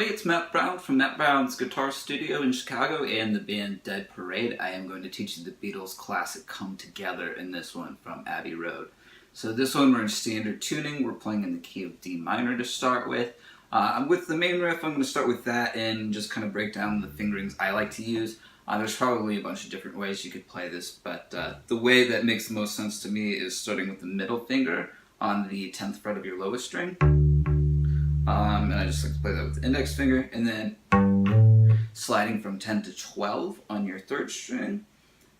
It's Matt Brown from Matt Brown's Guitar Studio in Chicago and the band Dead Parade. I am going to teach you the Beatles classic Come Together in this one from Abbey Road. So this one we're in standard tuning. We're playing in the key of D minor to start with. With the main riff, I'm going to start with that and just kind of break down the fingerings I like to use. There's probably a bunch of different ways you could play this, but the way that makes the most sense to me is starting with the middle finger on the 10th fret of your lowest string. And I just like to play that with the index finger, and then sliding from 10 to 12 on your third string,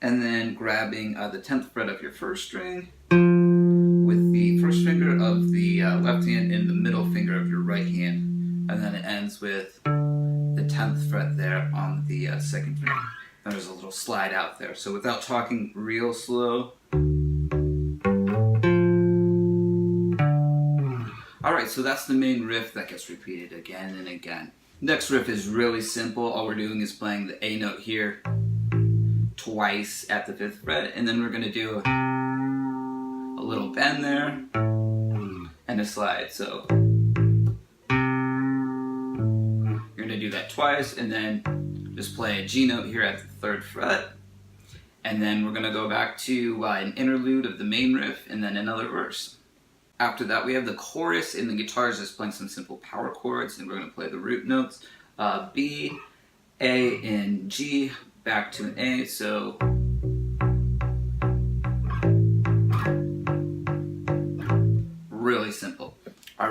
and then grabbing the 10th fret of your first string with the first finger of the left hand and the middle finger of your right hand, and then it ends with the 10th fret there on the second finger. And there's a little slide out there. So without talking real slow. Alright, so that's the main riff that gets repeated again and again. Next riff is really simple. All we're doing is playing the A note here twice at the 5th fret, and then we're going to do a little bend there and a slide. So you're going to do that twice, and then just play a G note here at the 3rd fret, and then we're going to go back to an interlude of the main riff and then another verse. After that, we have the chorus, and the guitar is just playing some simple power chords, and we're going to play the root notes, B, A, and G, back to an A, so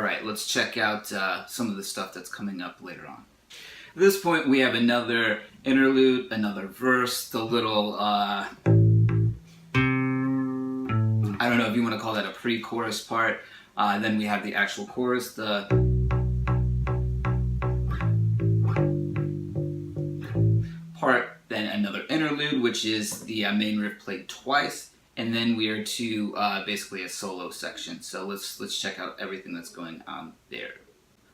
Alright, let's check out some of the stuff that's coming up later on. At this point we have another interlude, another verse, the little, I don't know if you want to call that a pre-chorus part. Then we have the actual chorus, the part, then another interlude, which is the main riff played twice. And then we are to basically a solo section. So let's check out everything that's going on there.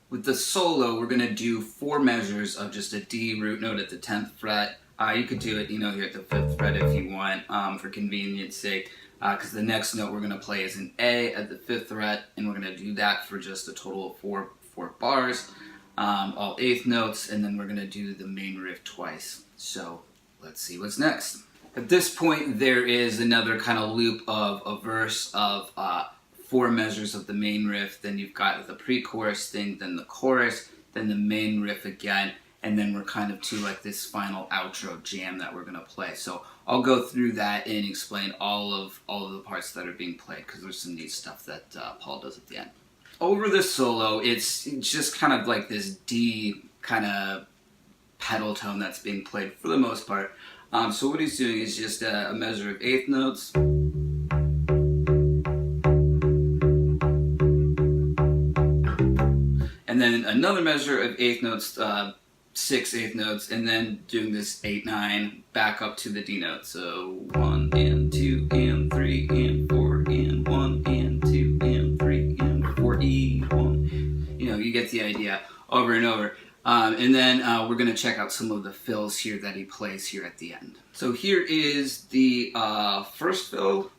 With the solo, we're going to do 4 measures of just a D root note at the 10th fret. You could do it, here at the 5th fret if you want, for convenience sake. Because the next note we're going to play is an A at the 5th fret, and we're going to do that for just a total of 4 bars, all 8th notes, and then we're going to do the main riff twice. So let's see what's next. At this point, there is another kind of loop of a verse of 4 measures of the main riff. Then you've got the pre-chorus thing, then the chorus, then the main riff again, and then we're kind of to like this final outro jam that we're going to play. So I'll go through that and explain all of the parts that are being played, because there's some neat stuff that Paul does at the end. Over the solo, it's just kind of like this D kind of pedal tone that's being played for the most part. So what he's doing is just a measure of 8th notes, and then another measure of 8th notes, 6 8th notes, and then doing this 8 9 back up to the D note. So 1 and 2 and 3 and 4 and 1 and 2 and 3 and 4 E1. You get the idea, over and over. And then we're going to check out some of the fills here that he plays here at the end. So here is the first fill.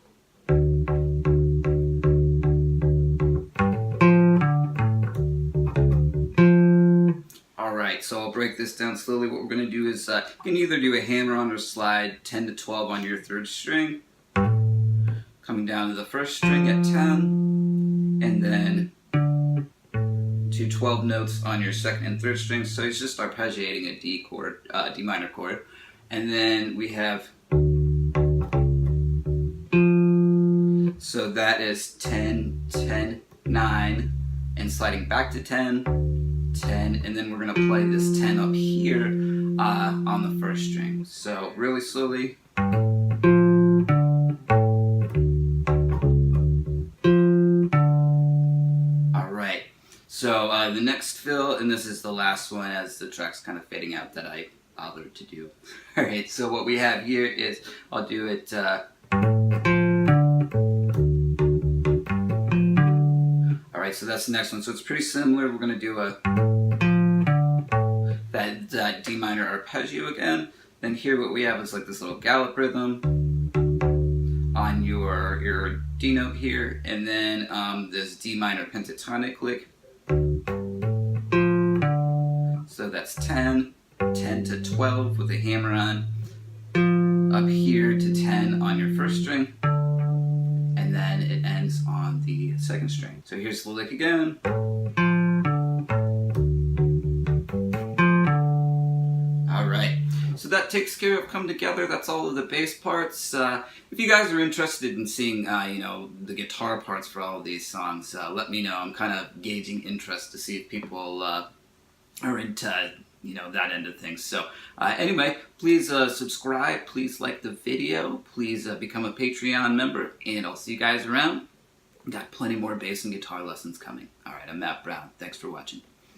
Alright, so I'll break this down slowly. What we're going to do is you can either do a hammer-on or slide 10 to 12 on your 3rd string, coming down to the 1st string at 10, and then to 12 notes on your 2nd and 3rd strings. So he's just arpeggiating a D chord, D minor chord. And then we have, so that is 10, 10, 9, and sliding back to 10, 10, and then we're going to play this 10 up here on the 1st string. So really slowly. So the next fill, and this is the last one as the track's kind of fading out that I bothered to do. Alright, so what we have here is, I'll do it, alright, so that's the next one. So it's pretty similar. We're going to do that D minor arpeggio again. Then here what we have is like this little gallop rhythm on your D note here, and then this D minor pentatonic lick. So that's 10, 10 to 12 with a hammer on, up here to 10 on your 1st string, and then it ends on the 2nd string. So here's the lick again. Alright, so that takes care of Come Together. That's all of the bass parts. If you guys are interested in seeing, the guitar parts for all of these songs, let me know. I'm kind of gauging interest to see if people are into, that end of things. So anyway, please subscribe, please like the video, please become a Patreon member, and I'll see you guys around. Got plenty more bass and guitar lessons coming. Alright, I'm Matt Brown. Thanks for watching.